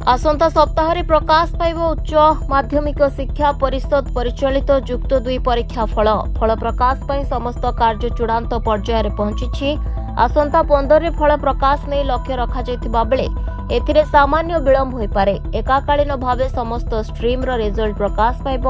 आसंता सप्ताह प्रकाश पाइब उच्च माध्यमिक शिक्षा परिषद परिचालित युक्त 2 परीक्षा फल प्रकाश पर समस्त कार्य चूड़ांत पर्यायर पहुंची। आसंता 15 रे फल प्रकाश नहीं लक्ष्य रखा बेले एथिरे सामान्य विलंब हो पारे। एकाकालीन भावे समस्त स्ट्रीम रो रिजल्ट प्रकाश पाइब।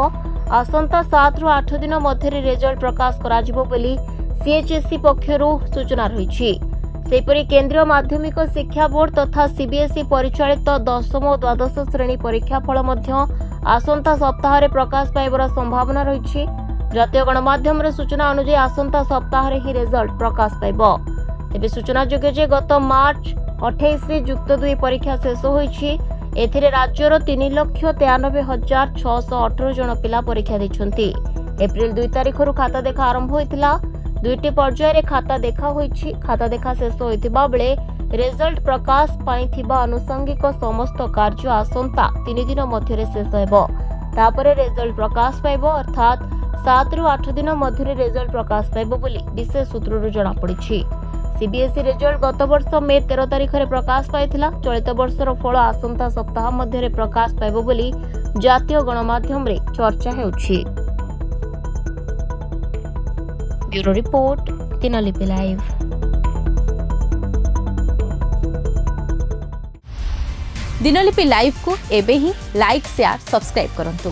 आसंता 7 रु 8 दिन मध्य रिजल्ट प्रकाश कराजिबो बोली सीएचएसई पक्षरु सूचना रही। सेपरी केंद्रीय माध्यमिक शिक्षा बोर्ड तथा सीबीएसई परिचालित 10म और द्वादश श्रेणी परीक्षा फल आसंता सप्ताह रे प्रकाश पाइबार संभावना रही। जातीय गणमाध्यम सूचना अनुसार आसंता सप्ताह रे ही रिजल्ट प्रकाश पाइब। तेबे सूचना जोग्य जे गत मार्च 28 रे युक्त 2 परीक्षा शेष होईछि। एथिरे राज्यर 3,93,618 जन पिला परीक्षा दैछन्ति। एप्रिल 2 तारिख रु खाता देखा आरंभ होइतिला। 2टी पर्यायर खाता देखा होईछि। खाता देखा शेष होइतिबा बेले रिजल्ट प्रकाश पाइथिबा आनुषंगिक समस्त कार्य आसंता 3 दिन मध्य शेष हेबो। तापरे रिजल्ट प्रकाश पाइबो अर्थात 7 रु 8 दिन मध्य रिजल्ट प्रकाश पाइबो बोली विशेष सूत्ररु जणा पड़िछि। सीबीएसई रिजल्ट गत वर्ष मे 13 तारिख रे प्रकाश पाइथिला। चलित वर्षर फल आसंता सप्ताह मध्य प्रकाश पाइबो बोली जातीय गणमाध्यम रे चर्चा हेउछि। Bureau report Dinalipi live. Dinalipi live को एबे ही लाइक शेयर सब्सक्राइब करंतु।